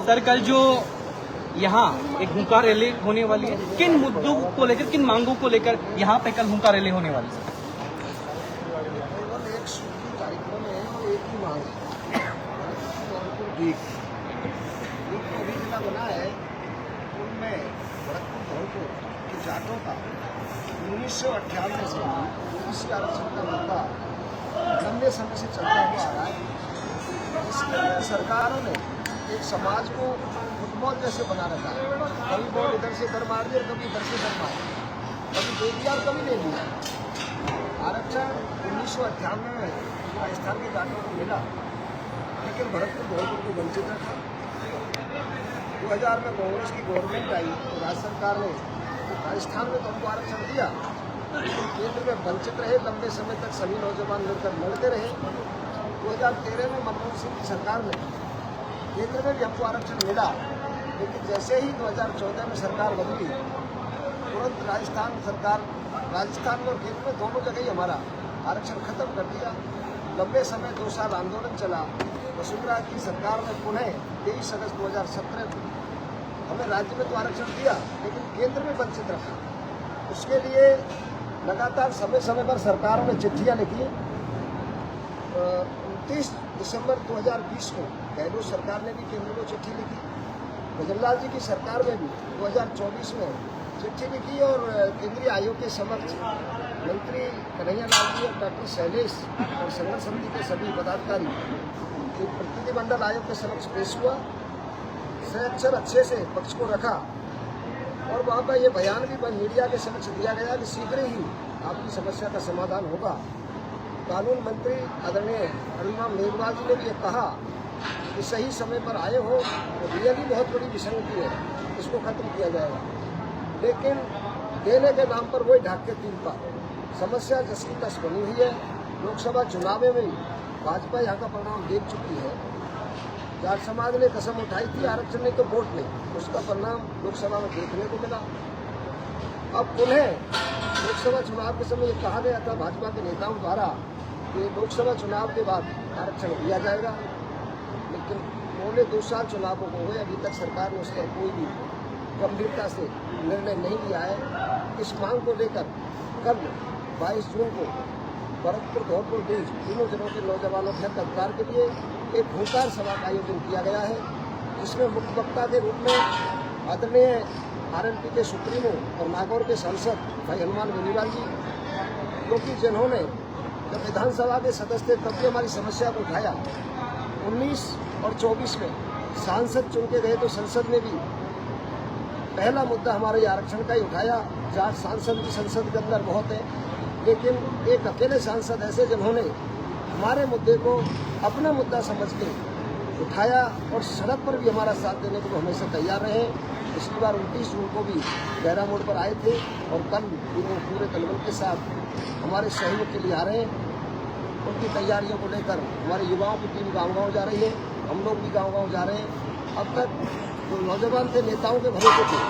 Sir कल जो यहाँ एक हुंकार रैली होने वाली है, किन मुद्दों को लेकर, किन मांगों को लेकर यहाँ पे कल हुंकार रैली होने वाली है? केवल एक सूची कार्यक्रम है, एक ही मांग अभी जिला बना है, उनमें भरतपुर धौलपुर की जाटों का 1998 से ओबीसी आरक्षण का मुद्दा लंबे समय से चलता हुआ आ रहा है। इसके लिए सरकारों ने एक समाज को फुटबॉल जैसे बना रखा है। कभी बॉल इधर से इधर मार दिया, कभी इधर से इधर मार दिया, कभी दे दिया और कभी नहीं दिया। आरक्षण 1998 में राजस्थान के जाटों को मिला, लेकिन भरतपुर धौलपुर को वंचित रखा। 2000 में कांग्रेस की गवर्नमेंट आई तो राज्य सरकार ने राजस्थान में तो हमको आरक्षण दिया, लेकिन केंद्र में वंचित रहे। लंबे समय तक सभी नौजवान मिलकर लड़ते रहे। 2013 में मनमोहन सिंह की सरकार ने केंद्र में भी हमको आरक्षण मिला, लेकिन जैसे ही 2014 में सरकार बदली, तुरंत राजस्थान सरकार, राजस्थान में और केंद्र में दोनों जगह ही हमारा आरक्षण खत्म कर दिया। लंबे समय 2 साल आंदोलन चला। वसुंधरा की सरकार ने पुनः 23 अगस्त 2017 को हमें राज्य में तो आरक्षण दिया, लेकिन केंद्र में वंचित रखा। उसके लिए लगातार समय समय पर सरकारों ने चिट्ठियां लिखी। 29 दिसंबर 2020 को गहलोत सरकार ने भी केंद्र को चिट्ठी लिखी। गजनलाल जी की सरकार में भी 2024 में चिट्ठी लिखी और केंद्रीय आयोग के समक्ष मंत्री कन्हैयालाल जी और डॉक्टर शैलेश और संघर्ष समिति के सभी पदाधिकारी एक प्रतिनिधिमंडल आयोग के समक्ष पेश हुआ। अक्षर अच्छे से पक्ष को रखा और वहाँ पर यह बयान भी मीडिया के समक्ष दिया गया कि शीघ्र ही आपकी समस्या का समाधान होगा। कानून मंत्री आदरणीय अरुणराम मेघवाल जी ने भी ये कहा कि सही समय पर आए हो तो रियली बहुत बड़ी विसंगति है, इसको खत्म किया जाएगा। लेकिन देने के नाम पर वही ढाक के तीन पा समस्या जस की तस बनी हुई है। लोकसभा चुनाव में भी भाजपा यहाँ का परिणाम देख चुकी है। जाट समाज ने कसम उठाई थी आरक्षण नहीं तो वोट नहीं, उसका परिणाम लोकसभा में देखने को मिला। अब पुनः लोकसभा चुनाव के समय ये कहा गया था भाजपा के नेताओं द्वारा कि लोकसभा चुनाव के बाद आरक्षण दिया जाएगा, लेकिन पौने 2 साल चुनावों को हुए, अभी तक सरकार ने उस पर कोई भी गंभीरता से निर्णय नहीं लिया है। इस मांग को लेकर कल 22 जून को भरतपुर धौलपुर बीच तीनों जिलों के नौजवानों के हक अधिकार के लिए एक हुंकार सभा का आयोजन किया गया है, जिसमें मुख्य वक्ता के रूप में आदरणीय आरएनपी के सुप्रीमो और नागौर के सांसद भाई हनुमान बेनीवाल जी, क्योंकि जिन्होंने जब विधानसभा के सदस्य थे तब भी हमारी समस्या को उठाया। 19 और 24 में सांसद चुन के गए तो संसद में भी पहला मुद्दा हमारे आरक्षण का ही उठाया। जाट सांसद भी संसद के अंदर बहुत है, लेकिन एक अकेले सांसद ऐसे जिन्होंने हमारे मुद्दे को अपना मुद्दा समझ के उठाया और सड़क पर भी हमारा साथ देने को हमेशा तैयार रहे। पिछली बार 29 जून को भी गहरा मोड़ पर आए थे और कल पूरे दलबल के साथ हमारे सहयोग के लिए आ रहे हैं। उनकी तैयारियों को लेकर हमारे युवाओं की टीम गाँव-गाँव जा रही है, हम लोग भी गाँव-गाँव जा रहे हैं। अब तक जो नौजवान थे नेताओं के भरोसे थे,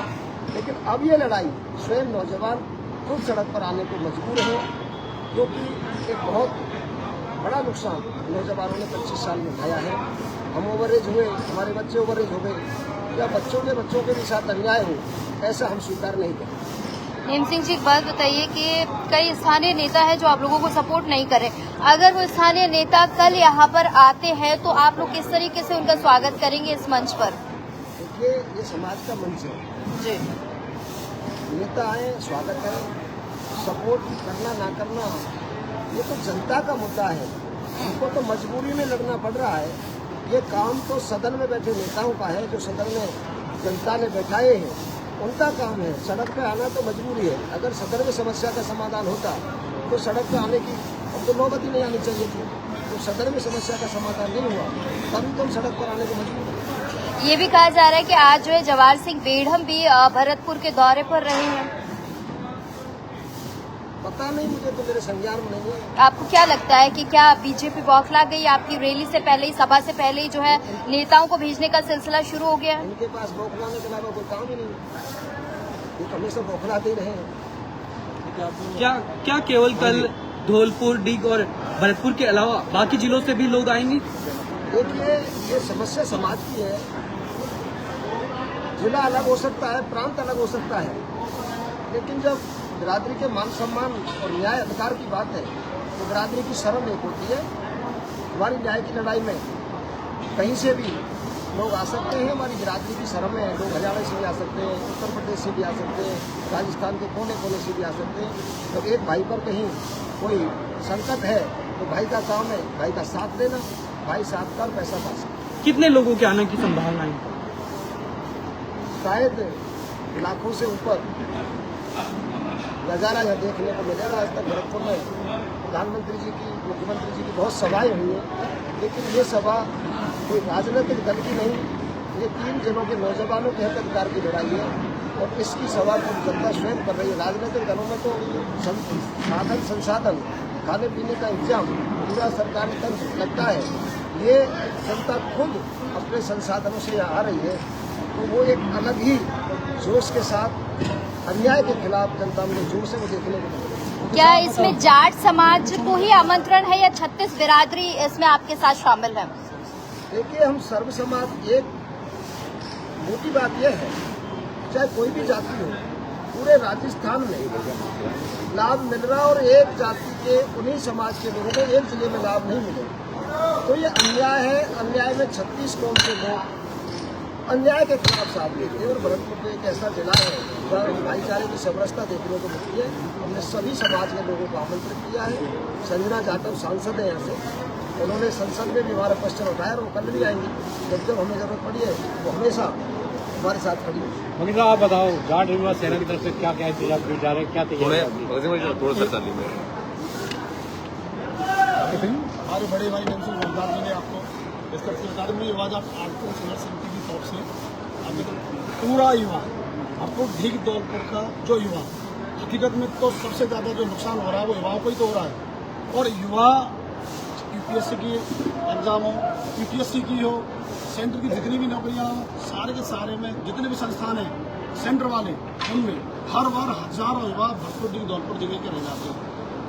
लेकिन अब ये लड़ाई स्वयं नौजवान खुद सड़क पर आने को मजबूर है, क्योंकि एक बहुत बड़ा नुकसान नौजवानों ने 25 साल में उठाया है। हम ओवरेज हुए, हमारे बच्चे ओवरेज हो गए या बच्चों के भी साथ अन्याय हो, ऐसा हम स्वीकार नहीं करें। नेम सिंह जी, एक बात बताइए कि कई स्थानीय नेता है जो आप लोगों को सपोर्ट नहीं कर रहे, अगर वो स्थानीय नेता कल यहाँ पर आते हैं तो आप लोग किस तरीके से उनका स्वागत करेंगे इस मंच पर? देखिए, ये समाज का मंच है जी। नेता आए, स्वागत करें, सपोर्ट करना ना करना ये तो जनता का मुद्दा है। हमको तो मजबूरी में लड़ना पड़ रहा है। ये काम तो सदन में बैठे नेताओं का है, जो सदन में जनता ने बैठाए हैं, उनका काम है। सड़क पे आना तो मजबूरी है। अगर सदन में समस्या का समाधान होता तो सड़क पे आने की अब तो नौबत ही नहीं आनी चाहिए थी। तो सदन में समस्या का समाधान नहीं हुआ, तभी तो हम सड़क पर आने को मजबूर हैं। ये भी कहा जा रहा है कि आज जो है जवाहर सिंह बेढ़म भी भरतपुर के दौरे पर रहे हैं। पता नहीं, मुझे तो मेरे संज्ञान में नहीं है। आपको क्या लगता है कि क्या बीजेपी बौखला गई? आपकी रैली से पहले ही, सभा से पहले ही जो है नेताओं को भेजने का सिलसिला शुरू हो गया? उनके पास बौखलाने के अलावा कोई काम ही नहीं है, ये हमेशा बौखलाते ही रहे हैं। क्या केवल कल धौलपुर, डीग और भरतपुर के अलावा बाकी जिलों से भी लोग आएंगे? देखिए, ये समस्या समाज की है। जिला अलग हो सकता है, प्रांत अलग हो सकता है, लेकिन जब बिरादरी के मान सम्मान और न्याय अधिकार की बात है तो बिरादरी की शर्म एक होती है। हमारी न्याय की लड़ाई में कहीं से भी लोग आ सकते हैं। हमारी बिरादरी की शर्म है, लोग हरियाणा से भी आ सकते हैं, उत्तर प्रदेश से भी आ सकते हैं, राजस्थान के कोने कोने से भी आ सकते हैं। जब एक भाई पर कहीं कोई संकट है तो भाई का काम है भाई का साथ देना, भाई साथ कर पैसा पा सकते। कितने लोगों के आने की संभावना है? शायद लाखों से ऊपर नज़ारा यहाँ देखने को मिलेगा। आज तक भरतपुर में प्रधानमंत्री जी की, मुख्यमंत्री जी की बहुत सभाएं हुई हैं, लेकिन ये सभा कोई राजनीतिक दल की नहीं, ये 3 जिलों के नौजवानों के हक अधिकार की लड़ाई है और इसकी सभा को जनता स्वयं कर रही है। राजनीतिक दलों में तो साधन संसाधन, खाने पीने का इंतजाम पूरा सरकारी तंत्र लगता है। ये जनता खुद अपने संसाधनों से यहाँ आ रही है, तो वो एक अलग ही जोश के साथ अन्याय के खिलाफ जनता में जोर से वो देखने को मिलेगा। क्या इसमें जाट समाज को ही आमंत्रण है या 36 बिरादरी इसमें आपके साथ शामिल है? देखिए, हम सर्व समाज, एक मोटी बात यह है, चाहे कोई भी जाति हो, पूरे राजस्थान में लाभ मिल रहा और एक जाति के उन्हीं समाज के लोगों को एक जिले में लाभ नहीं मिलेगा, तो ये अन्याय है। अन्याय में 36 कौम के लोग अन्याय के खिलाफ साथ देते हैं और भरतपुर तो एक ऐसा जिला है जहाँ भाईचारे की समरसता देखने को मिलती है। हमने सभी समाज के लोगों को आमंत्रित किया है। संजना जाटव सांसद है यहाँ से, उन्होंने संसद में भी हमारा क्वेश्चन उठाया और वो कल भी आएंगी। जब हमें जरूरत पड़ी है वो हमेशा हमारे साथ खड़ी है। मनीषा, आप बताओ, जाट युवा सेना की तरफ से क्या क्या इंतजाम किए जा रहे हैं, क्या तैयारी? हमारे बड़े भाई नंसू मजदार जी ने आपको इस तरफ से बता दें, युवा आर्थिक संघर्ष समिति की तरफ से अभी पूरा युवा आपको ढीक दौलपुर का जो युवा, हकीकत में तो सबसे ज़्यादा जो नुकसान हो रहा है वो युवाओं को ही तो हो रहा है। और युवा यूपीएससी की एग्जाम हो, यूपीएससी की हो, सेंटर की जितनी भी नौकरियां हो, सारे के सारे में जितने भी संस्थान हैं सेंटर वाले, उनमें हर बार हजारों युवा भरतपुर ढीक दौलपुर जगह के रह जाते हैं।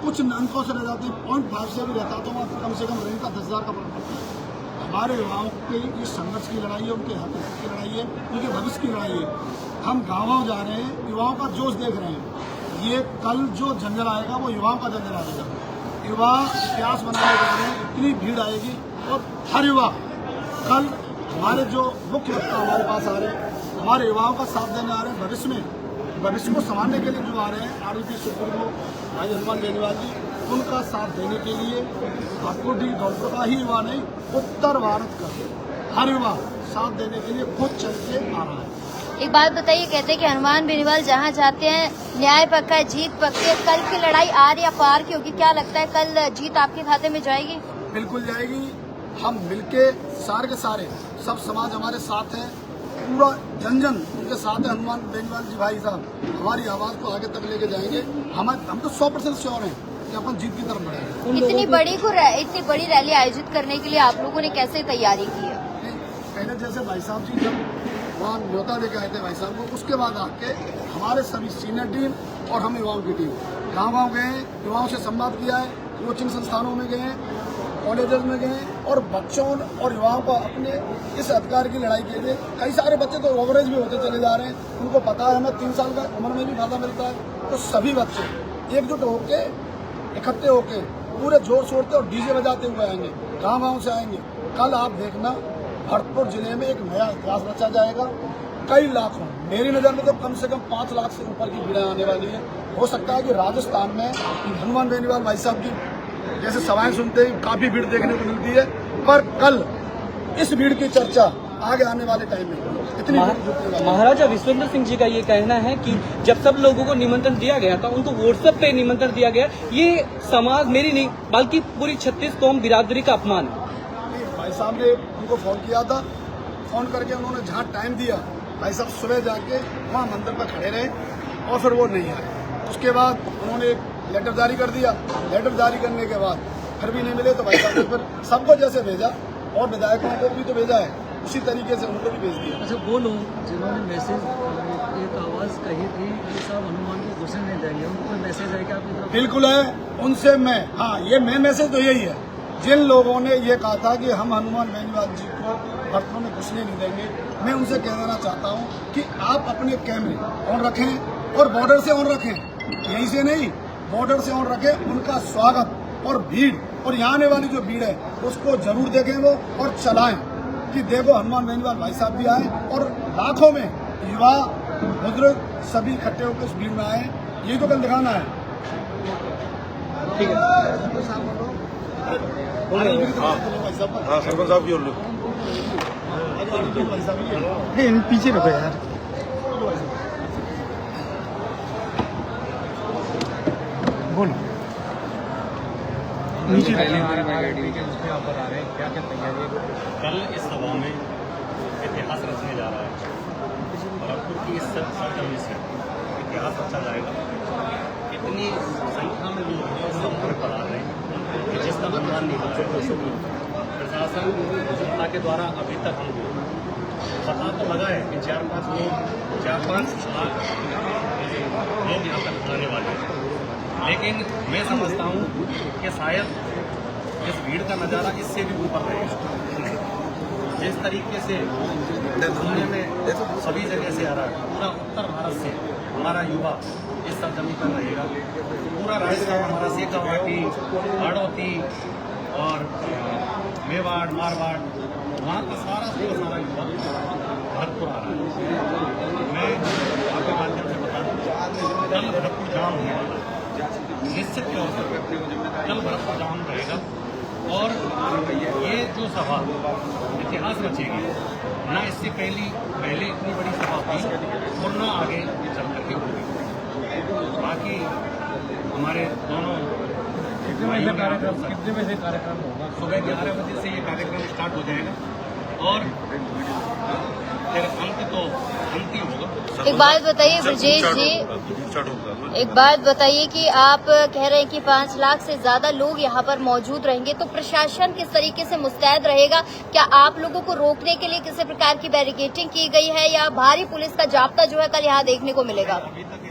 कुछ अंकों से रह जाते हैं, 0.5 से भी रहता तो वहाँ कम से कम रेंज का 10,000 का फर्क पड़ता है। हमारे युवाओं के इस संघर्ष की लड़ाई है, उनके हक की लड़ाई है, उनके भविष्य की लड़ाई है। हम गाँव जा रहे हैं, युवाओं का जोश देख रहे हैं। ये कल जो जंजल आएगा वो युवाओं का जंजल आएगा। युवा इतिहास बनाने जा रहे हैं, इतनी भीड़ आएगी और हर युवा कल हमारे जो मुख्य वक्ता हमारे पास आ रहे हैं, हमारे युवाओं का साथ देने आ रहे हैं। भविष्य को संभालने के लिए जो आ रहे हैं, आरयूपी सुप्रीमो भाई हनुमान बेनीवाल जी, उनका साथ देने के लिए भरतपुर ढीक दौलपुर का ही युवा नहीं, उत्तर भारत का हर युवा साथ देने के लिए खुद चल के आ रहा है। एक बात बताइए, कहते हैं कि हनुमान बेनीवाल जहां जाते हैं न्याय पक्का है, जीत पक्की है। कल की लड़ाई आर या पार की होगी, क्या लगता है कल जीत आपके खाते में जाएगी? बिल्कुल जाएगी। हम मिलके सारे के सारे सब समाज हमारे साथ है, पूरा जन जन उनके साथ है। हनुमान बेनीवाल जी भाई साहब हमारी आवाज को आगे तक लेके जाएंगे। हम तो 100% श्योर हैं कि अपन जीत की तरफ बढ़ेंगे। इतनी बड़ी रैली आयोजित करने के लिए आप लोगों ने कैसे तैयारी की है? पहले जैसे भाई साहब जी जब वहाँ न्योता लेके आए थे भाई साहब को, उसके बाद आके हमारे सभी सीनियर टीम और हम युवाओं की टीम गाँव गए, युवाओं से संवाद किया है, कोचिंग संस्थानों में गए, कॉलेजेस में गए और बच्चों और युवाओं को अपने इस अधिकार की लड़ाई के लिए, कई सारे बच्चे तो ओवरेज भी होते चले जा रहे हैं, उनको पता है हमें 3 साल का उम्र में भी फायदा मिलता है। तो सभी बच्चे एकजुट होके इकट्ठे होके पूरे जोर शोर से और डीजे बजाते हुए आएंगे, गाँव से आएंगे। कल आप देखना भरतपुर जिले में एक नया इतिहास रचा जाएगा। कई लाखों, मेरी नज़र में तो कम से कम 5 लाख से ऊपर की भीड़ आने वाली है। हो सकता है कि राजस्थान में हनुमान बेनीवाल भाई साहब की जैसे सभाएं सुनते ही काफी भीड़ देखने को मिलती है, पर कल इस भीड़ की चर्चा आगे आने वाले टाइम में इतनी महाराजा विश्वेंद्र सिंह जी का ये कहना है कि जब सब लोगों को निमंत्रण दिया गया था, उनको व्हाट्सएप पे निमंत्रण दिया गया, ये समाज मेरी नहीं बल्कि पूरी 36 कौम बिरादरी का अपमान है। भाई साहब ने उनको फोन किया था, फोन करके उन्होंने जहाँ टाइम दिया, भाई साहब सुबह जाके वहाँ मंदिर पर खड़े रहे और फिर वो नहीं आए। उसके बाद उन्होंने एक लेटर जारी कर दिया। लेटर जारी करने के बाद फिर भी नहीं मिले तो भाई साहब ने फिर सबको जैसे भेजा और विधायकों को भी तो भेजा है, उसी तरीके से उनको भी भेज दिया। अच्छा, वो लोग जिन्होंने मैसेज एक आवाज़ कही थी कि साहब हनुमान को घुसने नहीं देंगे, उनको कोई मैसेज है क्या आपकी तरफ? बिल्कुल है, उनसे मैं, हाँ ये मेन मैसेज तो यही है, जिन लोगों ने ये कहा था कि हम हनुमान बेनीवाल जी को बर्तनों में घुसने नहीं देंगे, मैं उनसे कह देना चाहता हूँ कि आप अपने कैमरे ऑन रखें और बॉर्डर से ऑन रखें, यहीं से नहीं, बॉर्डर से ऑन रखें। उनका स्वागत और भीड़ और यहाँ आने वाली जो भीड़ है उसको जरूर देखें वो और चलाएं कि देखो हनुमान बेनीवाल भाई साहब भी आए और लाखों में युवा बुजुर्ग सभी इकट्ठे होकर उस भीड़ में आए। यही तो कल दिखाना है। ठीक है। हाँ सरपंच साहब की ओर लो। पीछे रुको यार। बोलो। नीचे कल इस सभा में इतिहास रचने जा रहा है। भरतपुर की इस सरजमी से इतिहास रचा जाएगा। इतनी संख्या में लोग इस सभा पर आ रहे हैं कि जिसका अनुमान नहीं हो रहा है। प्रशासन जनता के द्वारा अभी तक हमको पता तो लगा है कि 4-5 लाख लोग यहाँ तक आने वाले हैं, लेकिन मैं समझता हूँ कि शायद इस भीड़ का नज़ारा इससे भी ऊपर रहेगा। जिस तरीके से घूमने में सभी जगह से आ रहा है, पूरा उत्तर भारत से हमारा युवा इस सरजमी पर रहेगा। पूरा राजस्थान हमारा शेखावाटी, हाड़ौती और मेवाड़, मारवाड़, वहाँ का सारा युवा भरतपुर आ रहा है। मैं आपके माध्यम से बता दूँ, कल भरतपुर जाम होने वाला है। निश्चित तौर पर कल भरतपुर जाम रहेगा और ये जो सभा इतिहास रचेगी, ना इससे पहले इतनी बड़ी सभा हुई और ना आगे चल करके होगी। बाकी हमारे दोनों कितने बजे कार्यक्रम होगा? सुबह 11 बजे से ये कार्यक्रम स्टार्ट हो जाएगा और फिर अंतिम होगा। एक बात बताइए ब्रजेश जी, एक बात बताइए कि आप कह रहे हैं कि 5 लाख से ज्यादा लोग यहाँ पर मौजूद रहेंगे, तो प्रशासन किस तरीके से मुस्तैद रहेगा? क्या आप लोगों को रोकने के लिए किसी प्रकार की बैरिकेडिंग की गई है या भारी पुलिस का जाब्ता जो है कल यहाँ देखने को मिलेगा? अभी तक